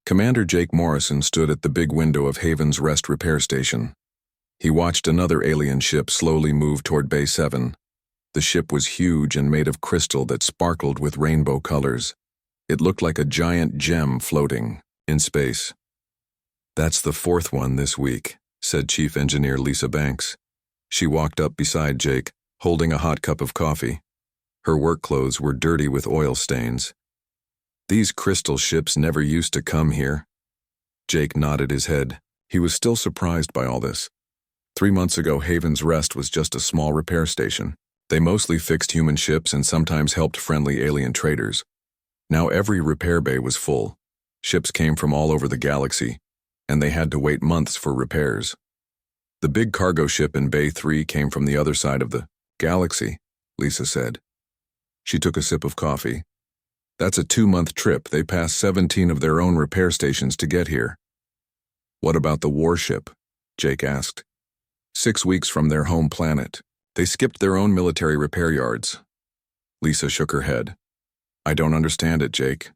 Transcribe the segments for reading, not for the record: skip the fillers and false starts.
Commander Jake Morrison stood at the big window of Haven's Rest repair station. He watched another alien ship slowly move toward Bay 7. The ship was huge and made of crystal that sparkled with rainbow colors. It looked like a giant gem floating in space. "That's the fourth one this week," said Chief Engineer Lisa Banks. She walked up beside Jake, holding a hot cup of coffee. Her work clothes were dirty with oil stains. "These crystal ships never used to come here." Jake nodded his head. He was still surprised by all this. 3 months ago, Haven's Rest was just a small repair station. They mostly fixed human ships and sometimes helped friendly alien traders. Now every repair bay was full. Ships came from all over the galaxy, and they had to wait months for repairs. "The big cargo ship in Bay 3 came from the other side of the galaxy," Lisa said. She took a sip of coffee. "That's a 2-month trip. They passed 17 of their own repair stations to get here." "What about the warship?" Jake asked. 6 weeks from their home planet. They skipped their own military repair yards." Lisa shook her head. "I don't understand it, Jake.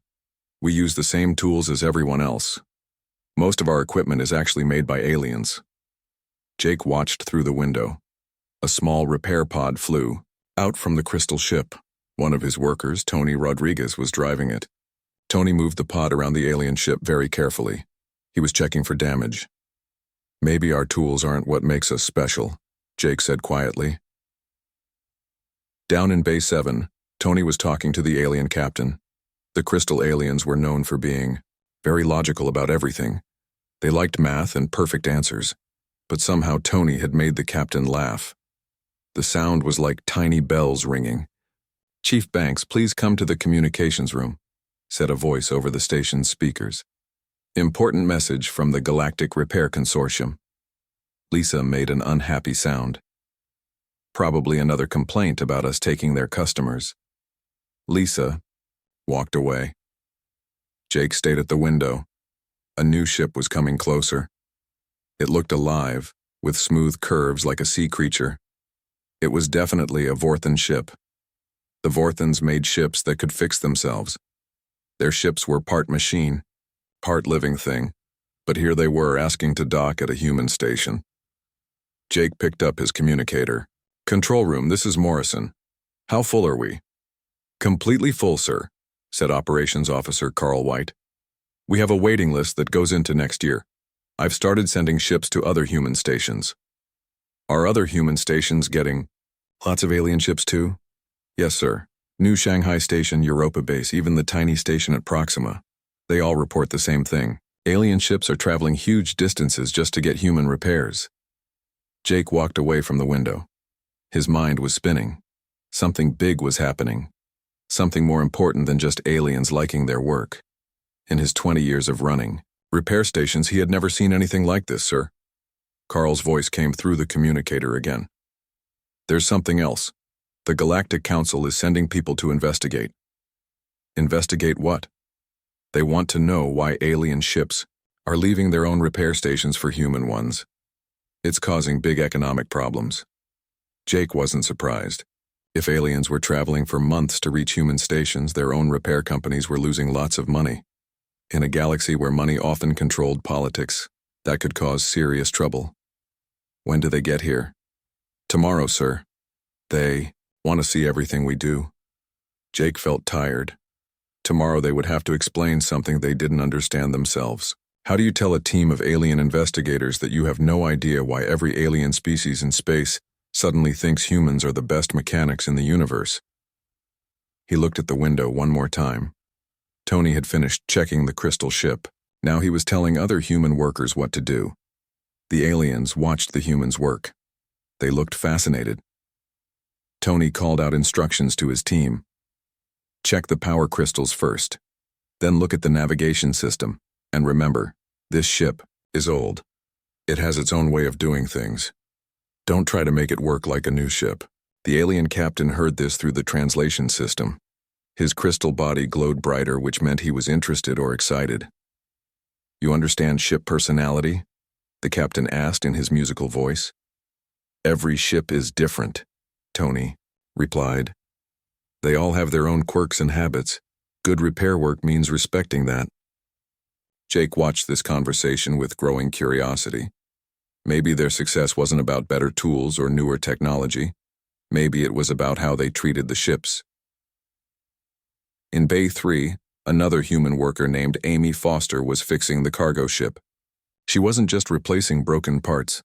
We use the same tools as everyone else. Most of our equipment is actually made by aliens." Jake watched through the window. A small repair pod flew out from the crystal ship. One of his workers, Tony Rodriguez, was driving it. Tony moved the pod around the alien ship very carefully. He was checking for damage. "Maybe our tools aren't what makes us special," Jake said quietly. Down in Bay 7, Tony was talking to the alien captain. The crystal aliens were known for being very logical about everything. They liked math and perfect answers, but somehow Tony had made the captain laugh. The sound was like tiny bells ringing. "Chief Banks, please come to the communications room," said a voice over the station's speakers. "Important message from the Galactic Repair Consortium." Lisa made an unhappy sound. "Probably another complaint about us taking their customers." Lisa walked away. Jake stayed at the window. A new ship was coming closer. It looked alive, with smooth curves like a sea creature. It was definitely a Vorthan ship. The Vorthans made ships that could fix themselves. Their ships were part machine, part living thing, but here they were asking to dock at a human station. Jake picked up his communicator. "Control room, this is Morrison. How full are we?" "Completely full, sir," said Operations Officer Carl White. "We have a waiting list that goes into next year. I've started sending ships to other human stations." "Are other human stations getting lots of alien ships too?" "Yes, sir. New Shanghai Station, Europa Base, even the tiny station at Proxima. They all report the same thing. Alien ships are traveling huge distances just to get human repairs." Jake walked away from the window. His mind was spinning. Something big was happening. Something more important than just aliens liking their work. In his 20 years of running repair stations, he had never seen anything like this, sir. Carl's voice came through the communicator again. "There's something else. The Galactic Council is sending people to investigate." "Investigate what?" "They want to know why alien ships are leaving their own repair stations for human ones. It's causing big economic problems." Jake wasn't surprised. If aliens were traveling for months to reach human stations, their own repair companies were losing lots of money. In a galaxy where money often controlled politics, that could cause serious trouble. "When do they get here?" "Tomorrow, sir. They want to see everything we do." Jake felt tired. Tomorrow they would have to explain something they didn't understand themselves. How do you tell a team of alien investigators that you have no idea why every alien species in space suddenly thinks humans are the best mechanics in the universe? He looked at the window one more time. Tony had finished checking the crystal ship. Now he was telling other human workers what to do. The aliens watched the humans work. They looked fascinated. Tony called out instructions to his team. "Check the power crystals first. Then look at the navigation system. And remember, this ship is old. It has its own way of doing things. Don't try to make it work like a new ship." The alien captain heard this through the translation system. His crystal body glowed brighter, which meant he was interested or excited. "You understand ship personality?" the captain asked in his musical voice. "Every ship is different," Tony replied. "They all have their own quirks and habits. Good repair work means respecting that." Jake watched this conversation with growing curiosity. Maybe their success wasn't about better tools or newer technology. Maybe it was about how they treated the ships. In Bay 3, another human worker named Amy Foster was fixing the cargo ship. She wasn't just replacing broken parts.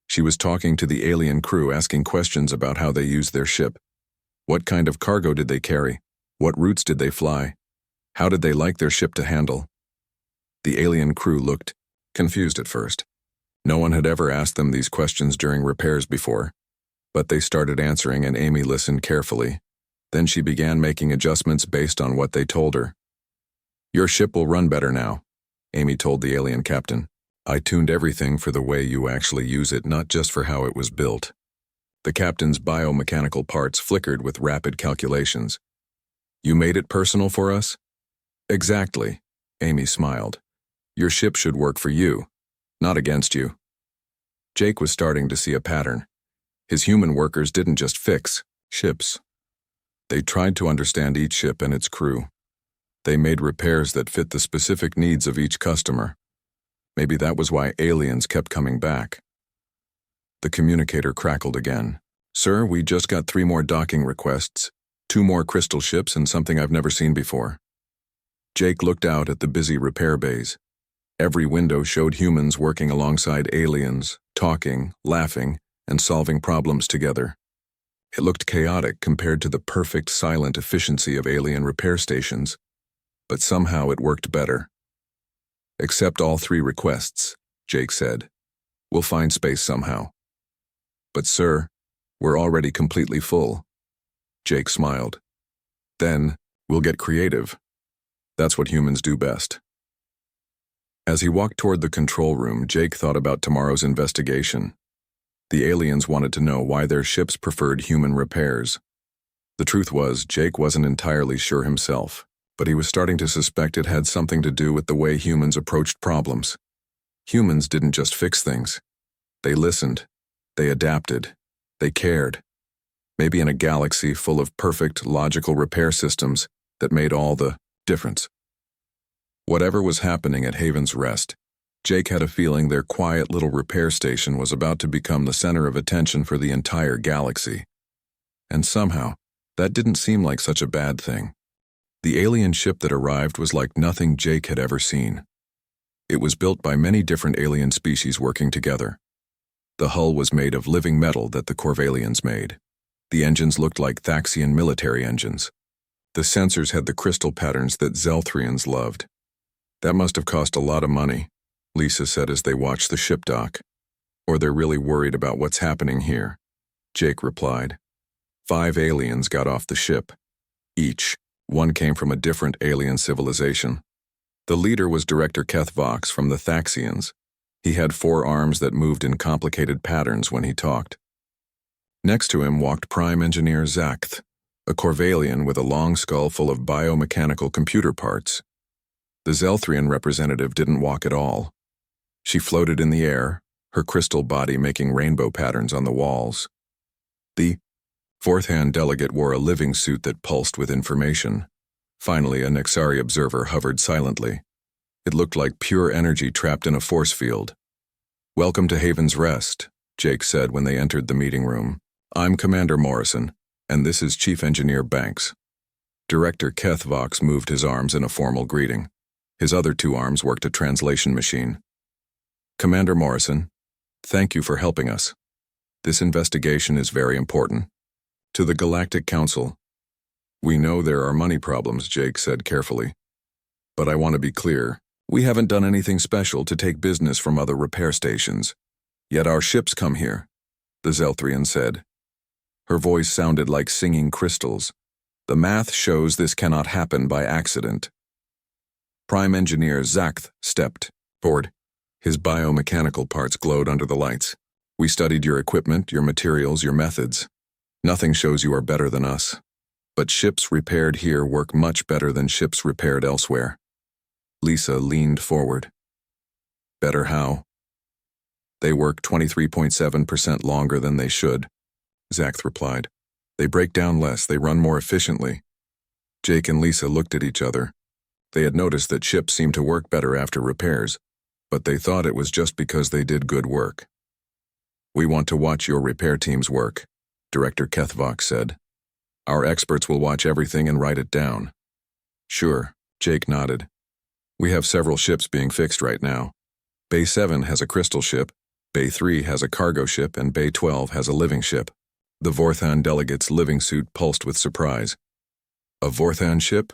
She was talking to the alien crew, asking questions about how they used their ship. What kind of cargo did they carry? What routes did they fly? How did they like their ship to handle? The alien crew looked confused at first. No one had ever asked them these questions during repairs before. But they started answering, and Amy listened carefully. Then she began making adjustments based on what they told her. "Your ship will run better now," Amy told the alien captain. "I tuned everything for the way you actually use it, not just for how it was built." The captain's biomechanical parts flickered with rapid calculations. "You made it personal for us?" "Exactly," Amy smiled. "Your ship should work for you, not against you." Jake was starting to see a pattern. His human workers didn't just fix ships. They tried to understand each ship and its crew. They made repairs that fit the specific needs of each customer. Maybe that was why aliens kept coming back. The communicator crackled again. "Sir, we just got 3 more docking requests, 2 more crystal ships, and something I've never seen before." Jake looked out at the busy repair bays. Every window showed humans working alongside aliens, talking, laughing, and solving problems together. It looked chaotic compared to the perfect silent efficiency of alien repair stations, but somehow it worked better. "Accept all 3 requests," Jake said. "We'll find space somehow." "But sir, we're already completely full." Jake smiled. "Then, we'll get creative. That's what humans do best." As he walked toward the control room, Jake thought about tomorrow's investigation. The aliens wanted to know why their ships preferred human repairs. The truth was, Jake wasn't entirely sure himself, but he was starting to suspect it had something to do with the way humans approached problems. Humans didn't just fix things. They listened. They adapted. They cared. Maybe in a galaxy full of perfect, logical repair systems that made all the difference. Whatever was happening at Haven's Rest, Jake had a feeling their quiet little repair station was about to become the center of attention for the entire galaxy. And somehow, that didn't seem like such a bad thing. The alien ship that arrived was like nothing Jake had ever seen. It was built by many different alien species working together. The hull was made of living metal that the Corvalians made. The engines looked like Thaxian military engines. The sensors had the crystal patterns that Zelthrians loved. "That must have cost a lot of money," Lisa said as they watched the ship dock. "Or they're really worried about what's happening here," Jake replied. 5 aliens got off the ship. One came from a different alien civilization. The leader was Director Keth Vox from the Thaxians. He had 4 arms that moved in complicated patterns when he talked. Next to him walked Prime Engineer Zakth, a Corvalian with a long skull full of biomechanical computer parts. The Zelthrian representative didn't walk at all. She floated in the air, her crystal body making rainbow patterns on the walls. The 4th-hand delegate wore a living suit that pulsed with information. Finally, a Nexari observer hovered silently. It looked like pure energy trapped in a force field. "Welcome to Haven's Rest," Jake said when they entered the meeting room. "I'm Commander Morrison, and this is Chief Engineer Banks." Director Keth Vox moved his arms in a formal greeting. His other 2 arms worked a translation machine. "Commander Morrison, thank you for helping us. This investigation is very important. To the Galactic Council, we know there are money problems," Jake said carefully. "But I want to be clear, we haven't done anything special to take business from other repair stations. Yet our ships come here," the Zelthrian said. Her voice sounded like singing crystals. "The math shows this cannot happen by accident." Prime Engineer Zakth stepped forward. His biomechanical parts glowed under the lights. "We studied your equipment, your materials, your methods. Nothing shows you are better than us. But ships repaired here work much better than ships repaired elsewhere." Lisa leaned forward. "Better how?" "They work 23.7% longer than they should," Zakth replied. "They break down less, they run more efficiently." Jake and Lisa looked at each other. They had noticed that ships seemed to work better after repairs, but they thought it was just because they did good work. "We want to watch your repair team's work," Director Kethvok said. "Our experts will watch everything and write it down." "Sure," Jake nodded. "We have several ships being fixed right now. Bay 7 has a crystal ship, Bay 3 has a cargo ship, and Bay 12 has a living ship." The Vorthan delegate's living suit pulsed with surprise. "A Vorthan ship?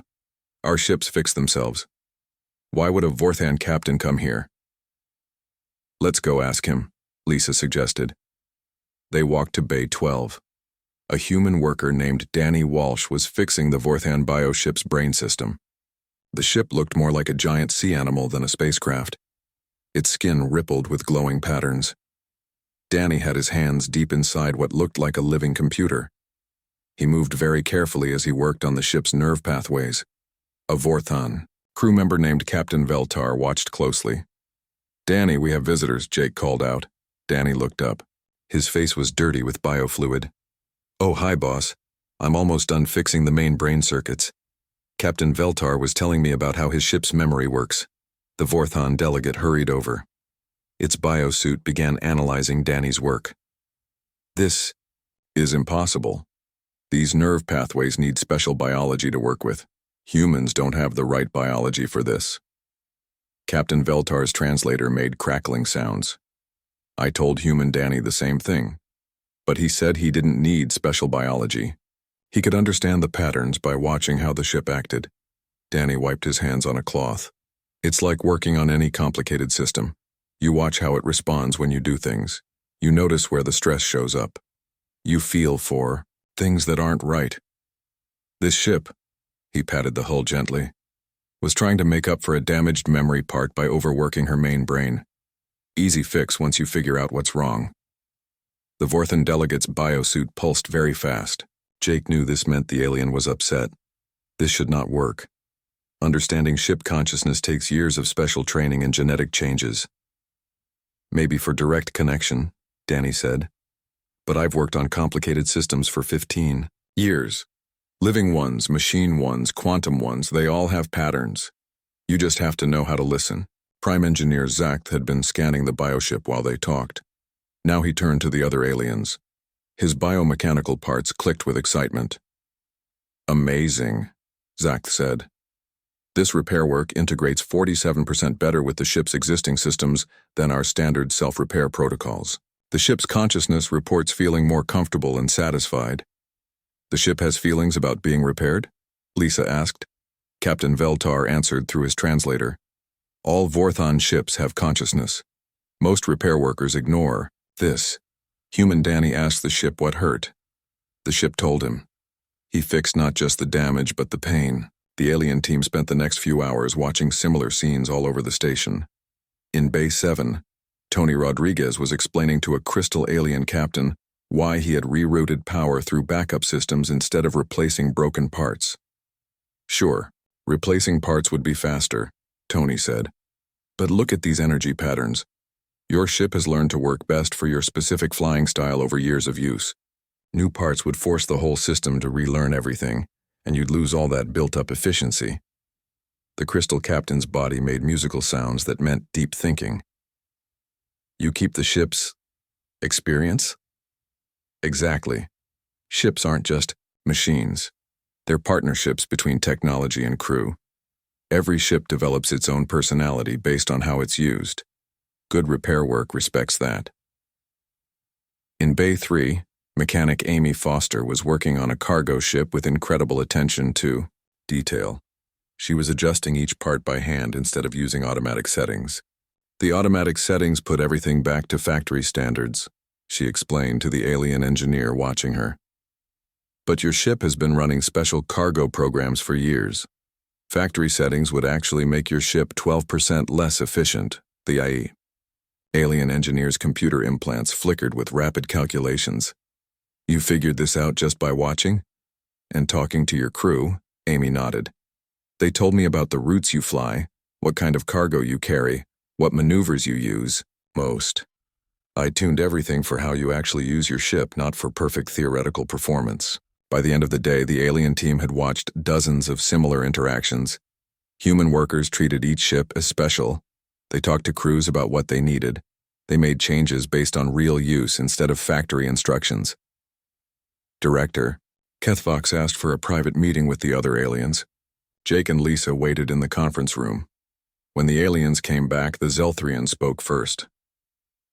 Our ships fix themselves. Why would a Vorthan captain come here?" "Let's go ask him," Lisa suggested. They walked to Bay 12. A human worker named Danny Walsh was fixing the Vorthan bioship's brain system. The ship looked more like a giant sea animal than a spacecraft. Its skin rippled with glowing patterns. Danny had his hands deep inside what looked like a living computer. He moved very carefully as he worked on the ship's nerve pathways. A Vorthan crew member named Captain Veltar watched closely. "Danny, we have visitors," Jake called out. Danny looked up. His face was dirty with biofluid. "Oh, hi, boss. I'm almost done fixing the main brain circuits. Captain Veltar was telling me about how his ship's memory works." The Vorthan delegate hurried over. Its biosuit began analyzing Danny's work. "This is impossible. These nerve pathways need special biology to work with. Humans don't have the right biology for this." Captain Veltar's translator made crackling sounds. "I told human Danny the same thing, but he said he didn't need special biology. He could understand the patterns by watching how the ship acted." Danny wiped his hands on a cloth. "It's like working on any complicated system. You watch how it responds when you do things. You notice where the stress shows up. You feel for things that aren't right. This ship," he patted the hull gently, "was trying to make up for a damaged memory part by overworking her main brain. Easy fix once you figure out what's wrong." The Vorthan delegate's biosuit pulsed very fast. Jake knew this meant the alien was upset. This should not work. Understanding ship consciousness takes years of special training and genetic changes. "Maybe for direct connection," Danny said. "But I've worked on complicated systems for 15 years. Living ones, machine ones, quantum ones, they all have patterns. You just have to know how to listen." Prime Engineer Zach had been scanning the bioship while they talked. Now he turned to the other aliens. His biomechanical parts clicked with excitement. "Amazing," Zach said. "This repair work integrates 47% better with the ship's existing systems than our standard self-repair protocols. The ship's consciousness reports feeling more comfortable and satisfied." "The ship has feelings about being repaired?" Lisa asked. Captain Veltar answered through his translator. "All Vorthan ships have consciousness. Most repair workers ignore this." Human Danny asked the ship what hurt. The ship told him. He fixed not just the damage but the pain. The alien team spent the next few hours watching similar scenes all over the station. In Bay 7, Tony Rodriguez was explaining to a crystal alien captain why he had rerouted power through backup systems instead of replacing broken parts. "Sure, replacing parts would be faster," Tony said. "But look at these energy patterns. Your ship has learned to work best for your specific flying style over years of use. New parts would force the whole system to relearn everything, and you'd lose all that built-up efficiency." The crystal captain's body made musical sounds that meant deep thinking. "You keep the ship's experience?" "Exactly. Ships aren't just machines. They're partnerships between technology and crew. Every ship develops its own personality based on how it's used. Good repair work respects that." In Bay 3, mechanic Amy Foster was working on a cargo ship with incredible attention to detail. She was adjusting each part by hand instead of using automatic settings. "The automatic settings put everything back to factory standards," she explained to the alien engineer watching her. "But your ship has been running special cargo programs for years. Factory settings would actually make your ship 12% less efficient," the IE. Alien engineer's computer implants flickered with rapid calculations. "You figured this out just by watching? And talking to your crew?" Amy nodded. "They told me about the routes you fly, what kind of cargo you carry, what maneuvers you use, most. I tuned everything for how you actually use your ship, not for perfect theoretical performance." By the end of the day, the alien team had watched dozens of similar interactions. Human workers treated each ship as special. They talked to crews about what they needed. They made changes based on real use instead of factory instructions. Director, HFY asked for a private meeting with the other aliens. Jake and Lisa waited in the conference room. When the aliens came back, the Zelthrian spoke first.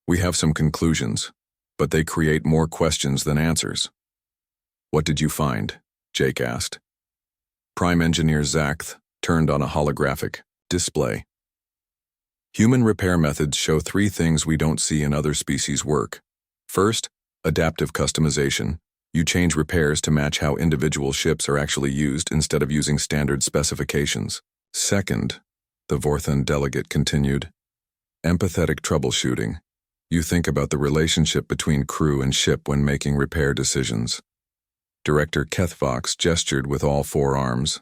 We have some conclusions, but they create more questions than answers. What did you find? Jake asked. Prime Engineer Zakth turned on a holographic display. Human repair methods show three things we don't see in other species' work. First, adaptive customization. You change repairs to match how individual ships are actually used instead of using standard specifications. Second, the Vorthan delegate continued, empathetic troubleshooting. You think about the relationship between crew and ship when making repair decisions. Director HFY gestured with all four arms.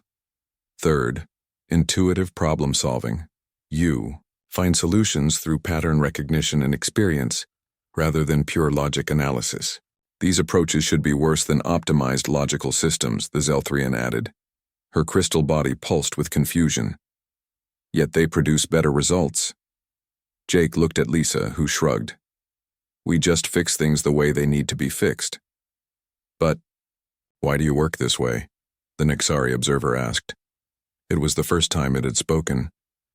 Third, intuitive problem-solving. You find solutions through pattern recognition and experience, rather than pure logic analysis. These approaches should be worse than optimized logical systems, the Zelthrian added. Her crystal body pulsed with confusion. Yet they produce better results. Jake looked at Lisa, who shrugged. We just fix things the way they need to be fixed. But why do you work this way? The Nexari observer asked. It was the first time it had spoken.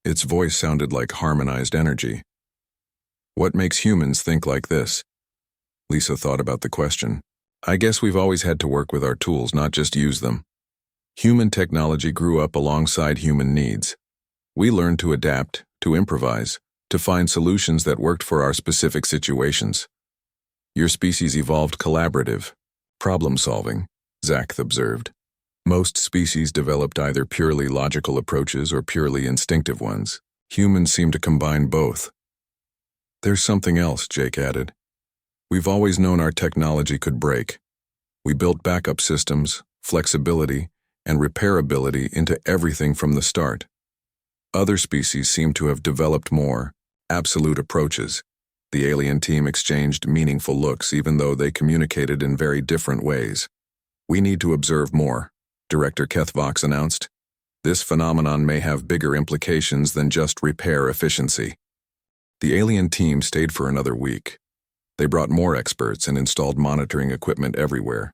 Its voice sounded like harmonized energy. What makes humans think like this? Lisa thought about the question. I guess we've always had to work with our tools, not just use them. Human technology grew up alongside human needs. We learned to adapt, to improvise, to find solutions that worked for our specific situations. Your species evolved collaborative, problem-solving, Zakth observed. Most species developed either purely logical approaches or purely instinctive ones. Humans seem to combine both. There's something else, Jake added. We've always known our technology could break. We built backup systems, flexibility, and repairability into everything from the start. Other species seem to have developed more absolute approaches. The alien team exchanged meaningful looks even though they communicated in very different ways. We need to observe more, Director HFY announced. This phenomenon may have bigger implications than just repair efficiency. The alien team stayed for another week. They brought more experts and installed monitoring equipment everywhere.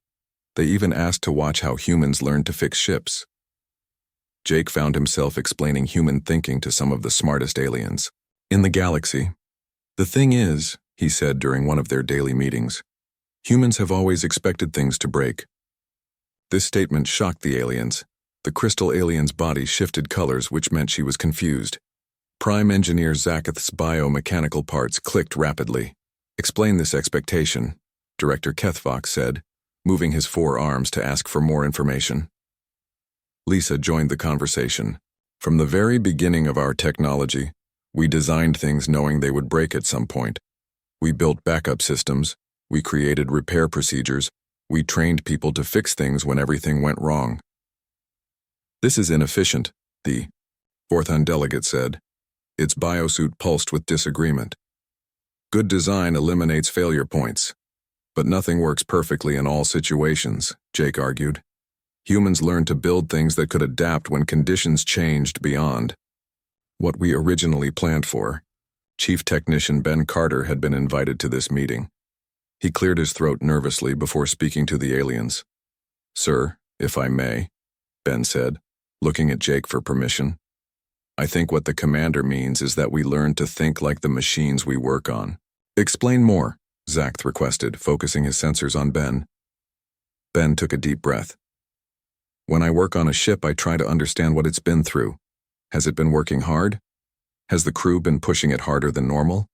They even asked to watch how humans learned to fix ships. Jake found himself explaining human thinking to some of the smartest aliens in the galaxy. The thing is, he said during one of their daily meetings, humans have always expected things to break. This statement shocked the aliens. The crystal alien's body shifted colors, which meant she was confused. Prime Engineer Zakth's biomechanical parts clicked rapidly. Explain this expectation, Director HFY said, moving his four arms to ask for more information. Lisa joined the conversation. From the very beginning of our technology, we designed things knowing they would break at some point. We built backup systems, we created repair procedures, we trained people to fix things when everything went wrong. This is inefficient, the Vorthan delegate said. Its biosuit pulsed with disagreement. Good design eliminates failure points. But nothing works perfectly in all situations, Jake argued. Humans learned to build things that could adapt when conditions changed beyond what we originally planned for. Chief Technician Ben Carter had been invited to this meeting. He cleared his throat nervously before speaking to the aliens. Sir, if I may, Ben said, looking at Jake for permission. I think what the commander means is that we learn to think like the machines we work on. Explain more, Zakth requested, focusing his sensors on Ben. Ben took a deep breath. When I work on a ship, I try to understand what it's been through. Has it been working hard? Has the crew been pushing it harder than normal?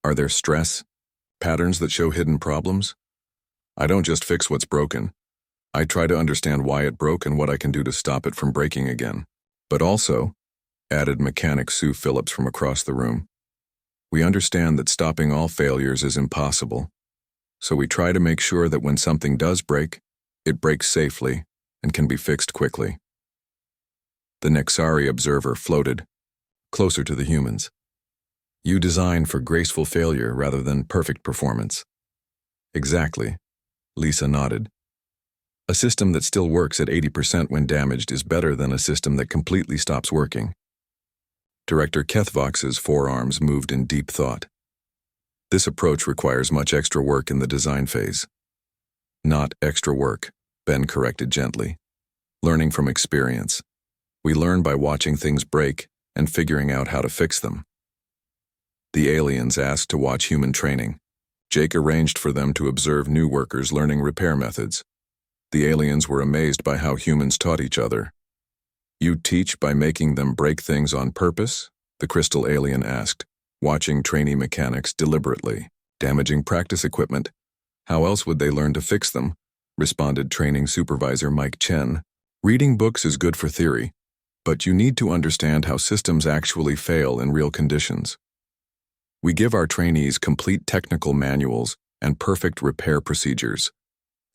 Are there stress patterns that show hidden problems? I don't just fix what's broken. I try to understand why it broke and what I can do to stop it from breaking again. But also, added mechanic Sue Phillips from across the room, we understand that stopping all failures is impossible. So we try to make sure that when something does break, it breaks safely and can be fixed quickly. The Nexari observer floated, closer to the humans. You design for graceful failure rather than perfect performance. Exactly, Lisa nodded. A system that still works at 80% when damaged is better than a system that completely stops working. Director Kethvox's forearms moved in deep thought. This approach requires much extra work in the design phase. Not extra work, Ben corrected gently. Learning from experience. We learn by watching things break and figuring out how to fix them. The aliens asked to watch human training. Jake arranged for them to observe new workers learning repair methods. The aliens were amazed by how humans taught each other. You teach by making them break things on purpose? The crystal alien asked, watching trainee mechanics deliberately, damaging practice equipment. How else would they learn to fix them? Responded training supervisor Mike Chen. Reading books is good for theory, but you need to understand how systems actually fail in real conditions. We give our trainees complete technical manuals and perfect repair procedures,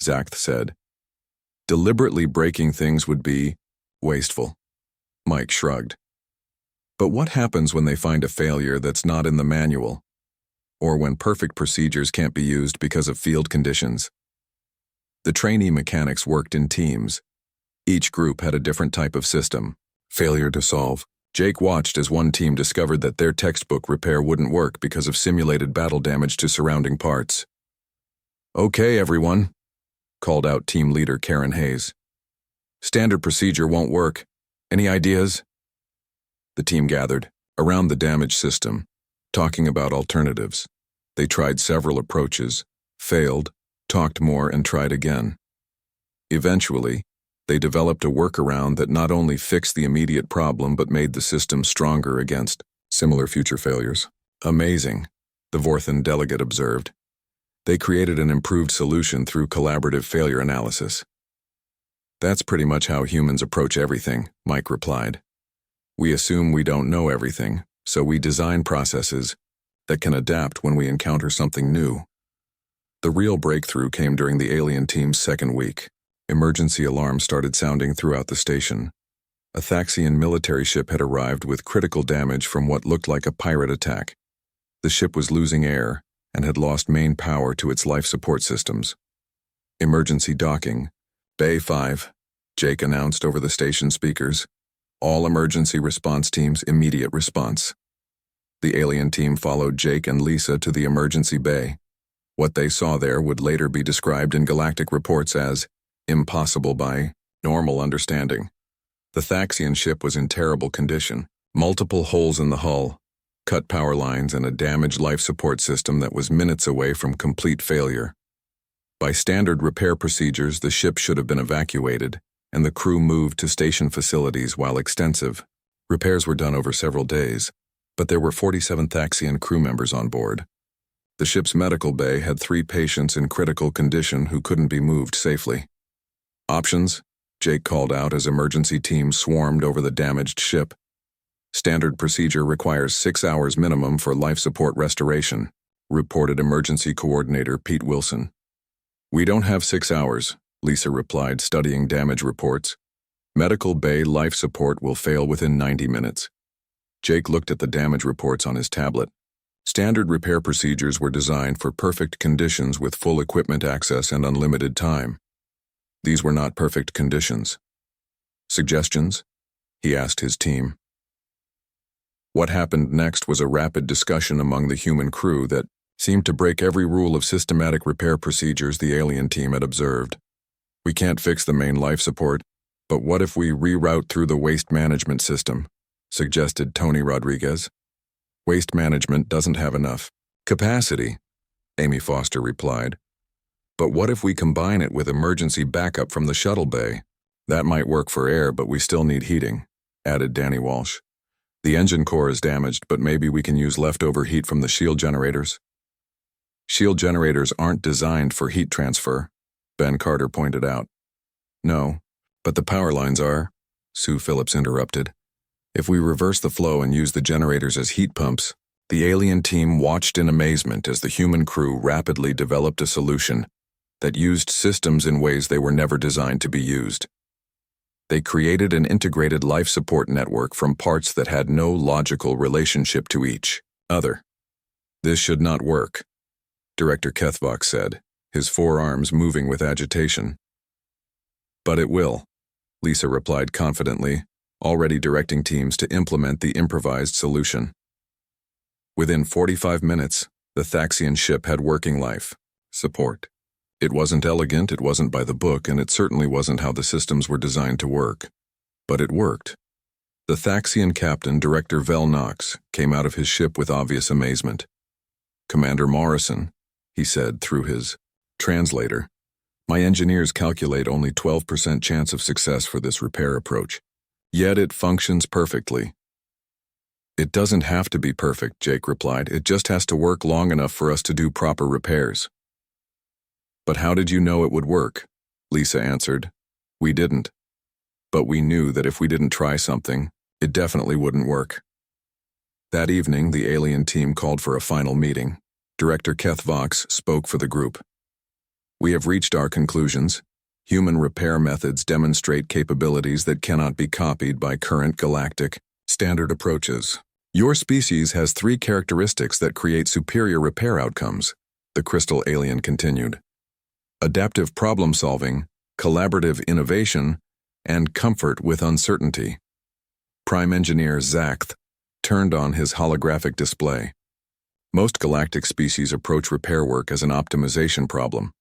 Zacht said. Deliberately breaking things would be wasteful. Mike shrugged. But what happens when they find a failure that's not in the manual? Or when perfect procedures can't be used because of field conditions? The trainee mechanics worked in teams. Each group had a different type of system. Failure to solve. Jake watched as one team discovered that their textbook repair wouldn't work because of simulated battle damage to surrounding parts. Okay, everyone, called out team leader Karen Hayes. Standard procedure won't work. Any ideas? The team gathered around the damaged system, talking about alternatives. They tried several approaches, failed, talked more, and tried again. Eventually, they developed a workaround that not only fixed the immediate problem but made the system stronger against similar future failures. Amazing, the Vorthan delegate observed. They created an improved solution through collaborative failure analysis. That's pretty much how humans approach everything, Mike replied. We assume we don't know everything, so we design processes that can adapt when we encounter something new. The real breakthrough came during the alien team's second week. Emergency alarms started sounding throughout the station. A Thaxian military ship had arrived with critical damage from what looked like a pirate attack. The ship was losing air and had lost main power to its life support systems. Emergency docking. Bay 5, Jake announced over the station speakers. All emergency response teams, immediate response. The alien team followed Jake and Lisa to the emergency bay. What they saw there would later be described in galactic reports as impossible by normal understanding. The Thaxian ship was in terrible condition. Multiple holes in the hull, cut power lines, and a damaged life support system that was minutes away from complete failure. By standard repair procedures, the ship should have been evacuated, and the crew moved to station facilities while extensive. Repairs were done over several days, but there were 47 Thaxian crew members on board. The ship's medical bay had 3 patients in critical condition who couldn't be moved safely. Options? Jake called out as emergency teams swarmed over the damaged ship. Standard procedure requires 6 hours minimum for life support restoration, reported emergency coordinator Pete Wilson. We don't have 6 hours, Lisa replied, studying damage reports. Medical bay life support will fail within 90 minutes. Jake looked at the damage reports on his tablet. Standard repair procedures were designed for perfect conditions with full equipment access and unlimited time. These were not perfect conditions. Suggestions? He asked his team. What happened next was a rapid discussion among the human crew that seemed to break every rule of systematic repair procedures the alien team had observed. We can't fix the main life support, but what if we reroute through the waste management system? Suggested Tony Rodriguez. Waste management doesn't have enough capacity, Amy Foster replied. But what if we combine it with emergency backup from the shuttle bay? That might work for air, but we still need heating, added Danny Walsh. The engine core is damaged, but maybe we can use leftover heat from the shield generators. Shield generators aren't designed for heat transfer, Ben Carter pointed out. No, but the power lines are, Sue Phillips interrupted. If we reverse the flow and use the generators as heat pumps, the alien team watched in amazement as the human crew rapidly developed a solution that used systems in ways they were never designed to be used. They created an integrated life support network from parts that had no logical relationship to each other. This should not work, Director Kethvox said, his forearms moving with agitation. But it will, Lisa replied confidently, already directing teams to implement the improvised solution. Within 45 minutes, the Thaxian ship had working life support. It wasn't elegant, it wasn't by the book, and it certainly wasn't how the systems were designed to work. But it worked. The Thaxian captain, Director Vel Knox, came out of his ship with obvious amazement. "Commander Morrison," he said through his translator, "my engineers calculate only 12% chance of success for this repair approach. Yet it functions perfectly." "It doesn't have to be perfect," Jake replied. "It just has to work long enough for us to do proper repairs." "But how did you know it would work?" Lisa answered. "We didn't. But we knew that if we didn't try something, it definitely wouldn't work." That evening, the alien team called for a final meeting. Director Keth Vox spoke for the group. "We have reached our conclusions. Human repair methods demonstrate capabilities that cannot be copied by current galactic standard approaches. Your species has 3 characteristics that create superior repair outcomes," the crystal alien continued. "Adaptive problem-solving, collaborative innovation, and comfort with uncertainty." Prime Engineer Zakth turned on his holographic display. "Most galactic species approach repair work as an optimization problem.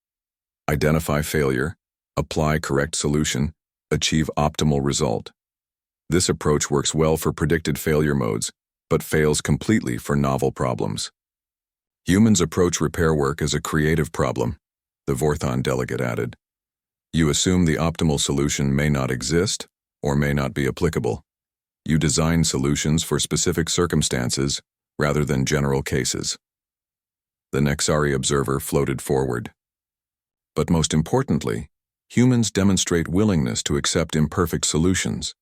Identify failure, apply correct solution, achieve optimal result. This approach works well for predicted failure modes, but fails completely for novel problems. Humans approach repair work as a creative problem," the Vorthon delegate added. "You assume the optimal solution may not exist or may not be applicable. You design solutions for specific circumstances rather than general cases." The Nexari observer floated forward. "But most importantly, humans demonstrate willingness to accept imperfect solutions.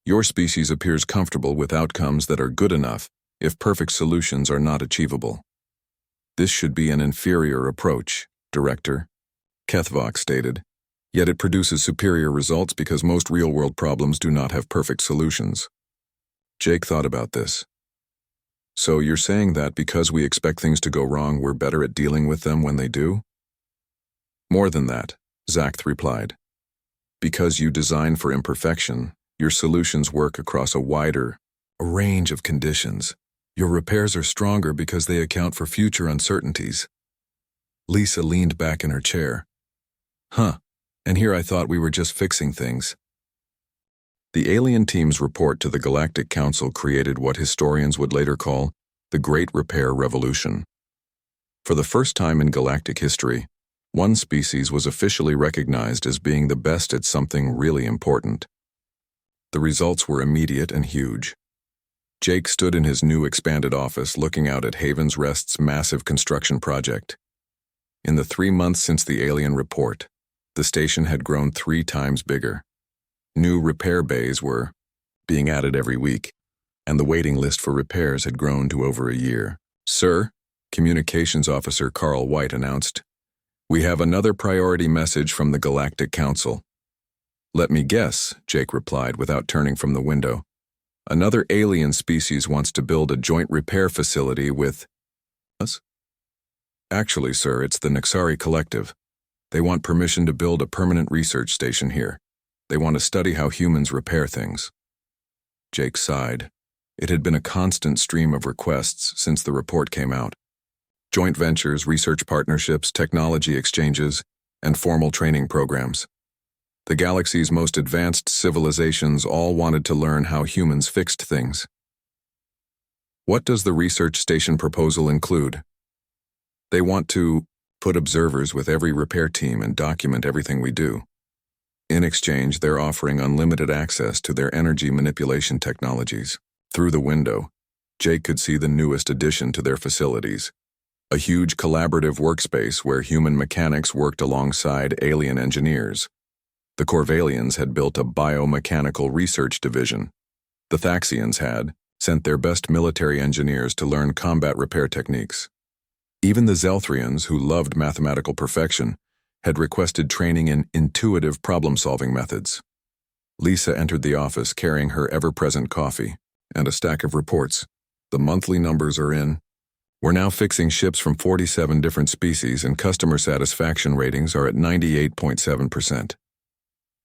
Your species appears comfortable with outcomes that are good enough if perfect solutions are not achievable. This should be an inferior approach, Director," Kethvok stated. "Yet it produces superior results because most real-world problems do not have perfect solutions." Jake thought about this. "So you're saying that because we expect things to go wrong, we're better at dealing with them when they do?" "More than that," Zakth replied. "Because you design for imperfection, your solutions work across a range of conditions. Your repairs are stronger because they account for future uncertainties." Lisa leaned back in her chair. "Huh, and here I thought we were just fixing things." The alien team's report to the Galactic Council created what historians would later call the Great Repair Revolution. For the first time in galactic history, one species was officially recognized as being the best at something really important. The results were immediate and huge. Jake stood in his new expanded office looking out at Haven's Rest's massive construction project. In the 3 months since the alien report, the station had grown 3 times bigger. New repair bays were being added every week, and the waiting list for repairs had grown to over a year. "Sir," Communications Officer Carl White announced, "we have another priority message from the Galactic Council." "Let me guess," Jake replied without turning from the window. "Another alien species wants to build a joint repair facility with us?" "Actually, sir, it's the Nexari Collective. They want permission to build a permanent research station here. They want to study how humans repair things." Jake sighed. It had been a constant stream of requests since the report came out. Joint ventures, research partnerships, technology exchanges, and formal training programs. The galaxy's most advanced civilizations all wanted to learn how humans fixed things. "What does the research station proposal include?" "They want to put observers with every repair team and document everything we do. In exchange, they're offering unlimited access to their energy manipulation technologies." Through the window, Jake could see the newest addition to their facilities. A huge collaborative workspace where human mechanics worked alongside alien engineers. The Corvalians had built a biomechanical research division. The Thaxians had sent their best military engineers to learn combat repair techniques. Even the Zelthrians, who loved mathematical perfection, had requested training in intuitive problem-solving methods. Lisa entered the office carrying her ever-present coffee and a stack of reports. "The monthly numbers are in. We're now fixing ships from 47 different species and customer satisfaction ratings are at 98.7%.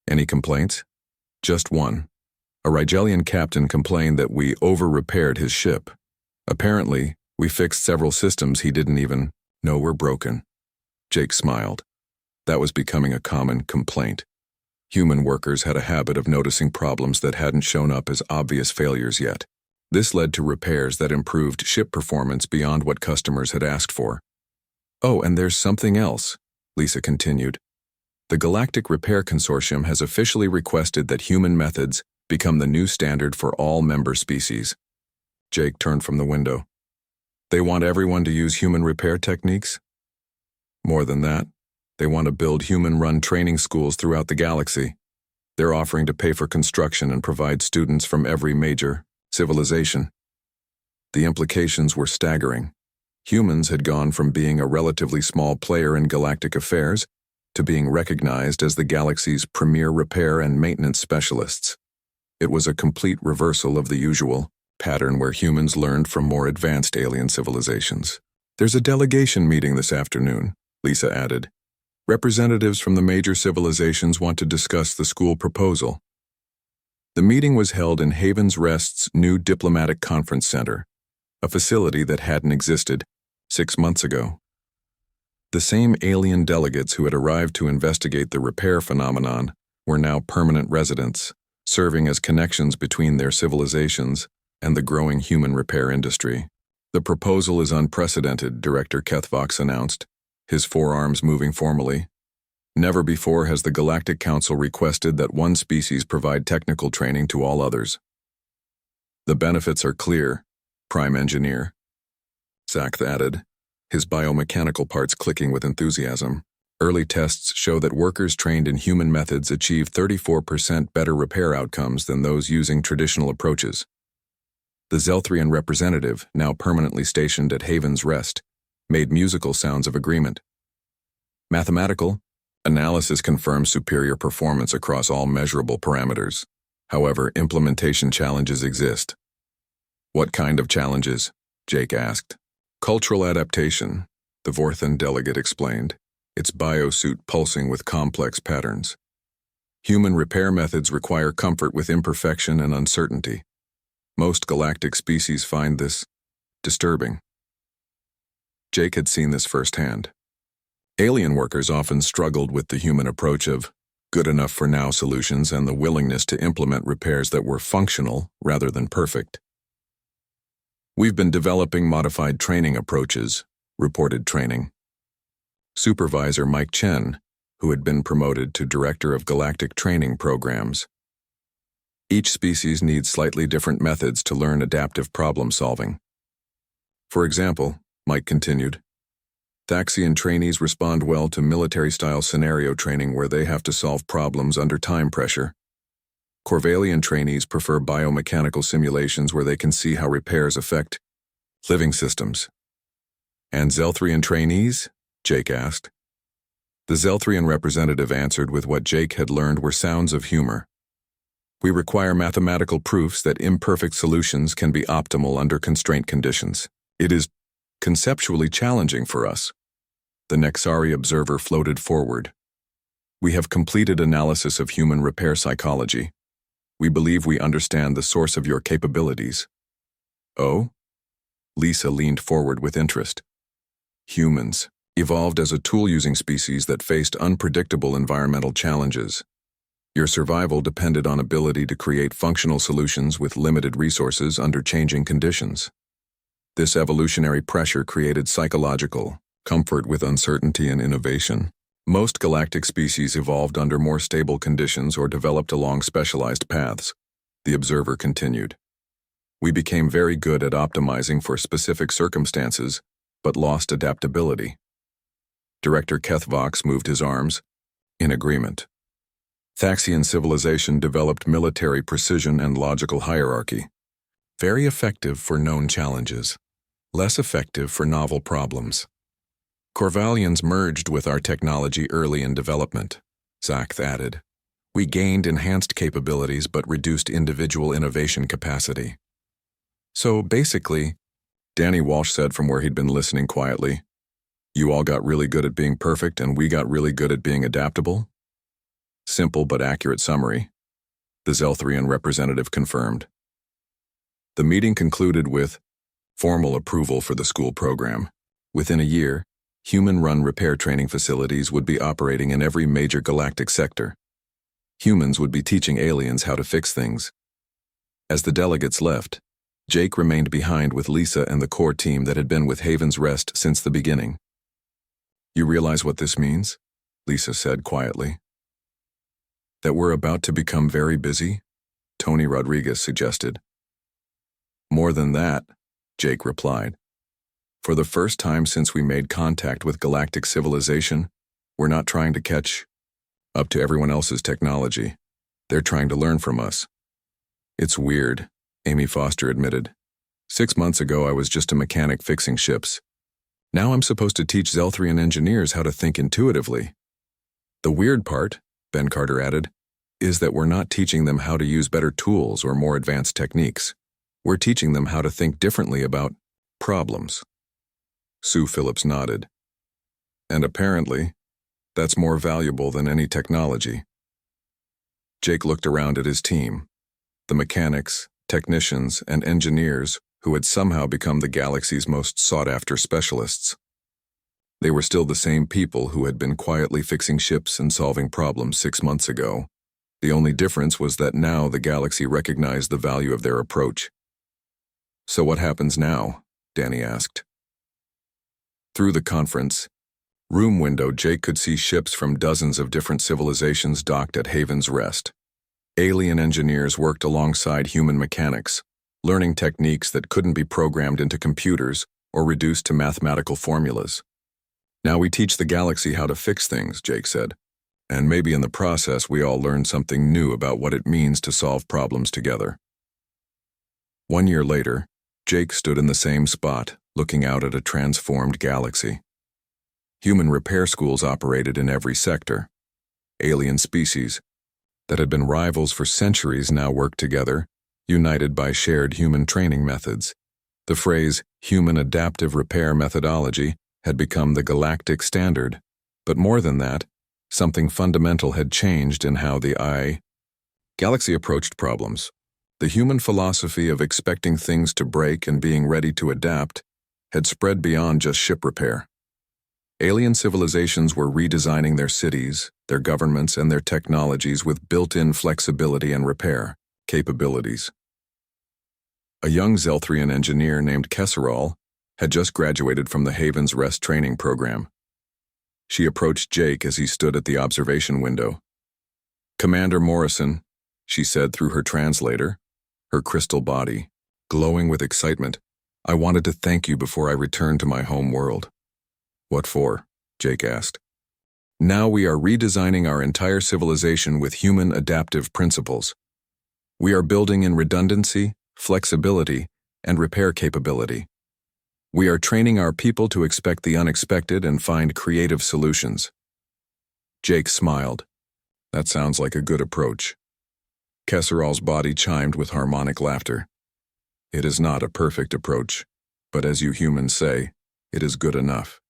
Any complaints? Just one. A Rigelian captain complained that we over-repaired his ship. Apparently, we fixed several systems he didn't even know were broken. Jake smiled. That was becoming a common complaint. Human workers had a habit of noticing problems that hadn't shown up as obvious failures yet. This led to repairs that improved ship performance beyond what customers had asked for. Oh, and there's something else, Lisa continued. The Galactic Repair Consortium has officially requested that human methods become the new standard for all member species. Jake turned from the window. They want everyone to use human repair techniques? More than that, they want to build human-run training schools throughout the galaxy. They're offering to pay for construction and provide students from every major civilization. The implications were staggering. Humans had gone from being a relatively small player in galactic affairs to being recognized as the galaxy's premier repair and maintenance specialists. It was a complete reversal of the usual pattern where humans learned from more advanced alien civilizations. There's a delegation meeting this afternoon, Lisa added. Representatives from the major civilizations want to discuss the school proposal. The meeting was held in Haven's Rest's new diplomatic conference center, a facility that hadn't existed 6 months ago. The same alien delegates who had arrived to investigate the repair phenomenon were now permanent residents, serving as connections between their civilizations and the growing human repair industry. The proposal is unprecedented, Director Kethvox announced, his forearms moving formally. Never before has the Galactic Council requested that one species provide technical training to all others. The benefits are clear, Prime Engineer. Zach added, his biomechanical parts clicking with enthusiasm. Early tests show that workers trained in human methods achieve 34% better repair outcomes than those using traditional approaches. The Zelthrian representative, now permanently stationed at Haven's Rest, made musical sounds of agreement. Mathematical analysis confirms superior performance across all measurable parameters. However, implementation challenges exist. What kind of challenges? Jake asked. Cultural adaptation, the Vorthan delegate explained, its biosuit pulsing with complex patterns. Human repair methods require comfort with imperfection and uncertainty. Most galactic species find this disturbing. Jake had seen this firsthand. Alien workers often struggled with the human approach of good enough for now solutions and the willingness to implement repairs that were functional rather than perfect. We've been developing modified training approaches, reported Training. Supervisor Mike Chen, who had been promoted to Director of Galactic Training Programs. Each species needs slightly different methods to learn adaptive problem solving. For example, Mike continued, Thaxian trainees respond well to military-style scenario training where they have to solve problems under time pressure. Corvalian trainees prefer biomechanical simulations where they can see how repairs affect living systems. And Zelthrian trainees? Jake asked. The Zelthrian representative answered with what Jake had learned were sounds of humor. We require mathematical proofs that imperfect solutions can be optimal under constraint conditions. It is conceptually challenging for us. The Nexari observer floated forward. We have completed analysis of human repair psychology. We believe we understand the source of your capabilities. Oh? Lisa leaned forward with interest. Humans evolved as a tool-using species that faced unpredictable environmental challenges. Your survival depended on ability to create functional solutions with limited resources under changing conditions. This evolutionary pressure created psychological comfort with uncertainty and innovation. Most galactic species evolved under more stable conditions or developed along specialized paths, the observer continued. We became very good at optimizing for specific circumstances, but lost adaptability. Director Kethvox moved his arms, in agreement. Thaxian civilization developed military precision and logical hierarchy. Very effective for known challenges, less effective for novel problems. Corvalians merged with our technology early in development, Zach added. We gained enhanced capabilities but reduced individual innovation capacity. So basically, Danny Walsh said from where he'd been listening quietly, you all got really good at being perfect and we got really good at being adaptable? Simple but accurate summary, the Zelthrian representative confirmed. The meeting concluded with formal approval for the school program. Within a year, human-run repair training facilities would be operating in every major galactic sector. Humans would be teaching aliens how to fix things. As the delegates left, Jake remained behind with Lisa and the core team that had been with Haven's Rest since the beginning. "You realize what this means?" Lisa said quietly. "That we're about to become very busy?" Tony Rodriguez suggested. "More than that," Jake replied. "For the first time since we made contact with galactic civilization, we're not trying to catch up to everyone else's technology. They're trying to learn from us." "It's weird," Amy Foster admitted. 6 months ago I was just a mechanic fixing ships. Now I'm supposed to teach Zelthrian engineers how to think intuitively. The weird part, Ben Carter added, is that we're not teaching them how to use better tools or more advanced techniques. We're teaching them how to think differently about problems. Sue Phillips nodded. "And apparently, that's more valuable than any technology." Jake looked around at his team, the mechanics, technicians, and engineers who had somehow become the galaxy's most sought-after specialists. They were still the same people who had been quietly fixing ships and solving problems 6 months ago. The only difference was that now the galaxy recognized the value of their approach. "So what happens now?" Danny asked. Through the conference room window, Jake could see ships from dozens of different civilizations docked at Haven's Rest. Alien engineers worked alongside human mechanics, learning techniques that couldn't be programmed into computers or reduced to mathematical formulas. "Now we teach the galaxy how to fix things," Jake said. "And maybe in the process we all learn something new about what it means to solve problems together." 1 year later, Jake stood in the same spot, looking out at a transformed galaxy. Human repair schools operated in every sector. Alien species that had been rivals for centuries now worked together, united by shared human training methods. The phrase human adaptive repair methodology had become the galactic standard, but more than that, something fundamental had changed in how the galaxy approached problems. The human philosophy of expecting things to break and being ready to adapt had spread beyond just ship repair. Alien civilizations were redesigning their cities, their governments, and their technologies with built-in flexibility and repair capabilities. A young Zelthrian engineer named Kesserol had just graduated from the Haven's Rest training program. She approached Jake as he stood at the observation window. "Commander Morrison," she said through her translator, her crystal body glowing with excitement, "I wanted to thank you before I returned to my home world." "What for?" Jake asked. "Now we are redesigning our entire civilization with human adaptive principles. We are building in redundancy, flexibility, and repair capability. We are training our people to expect the unexpected and find creative solutions." Jake smiled. "That sounds like a good approach." Kesserol's body chimed with harmonic laughter. "It is not a perfect approach, but as you humans say, it is good enough.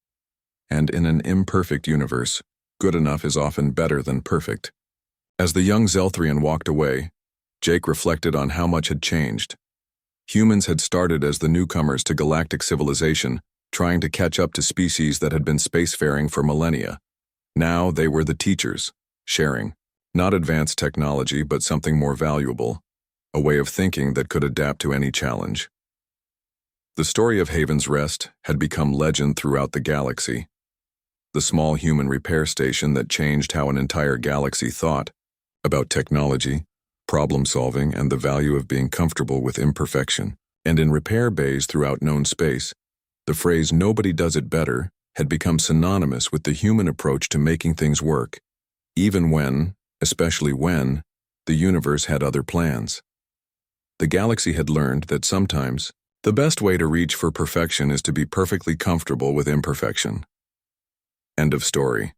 And in an imperfect universe, good enough is often better than perfect." As the young Zelthrian walked away, Jake reflected on how much had changed. Humans had started as the newcomers to galactic civilization, trying to catch up to species that had been spacefaring for millennia. Now they were the teachers, sharing, not advanced technology but something more valuable, a way of thinking that could adapt to any challenge. The story of Haven's Rest had become legend throughout the galaxy. The small human repair station that changed how an entire galaxy thought about technology, problem-solving, and the value of being comfortable with imperfection. And in repair bays throughout known space, the phrase "nobody does it better" had become synonymous with the human approach to making things work, even when, especially when, the universe had other plans. The galaxy had learned that sometimes the best way to reach for perfection is to be perfectly comfortable with imperfection. End of story.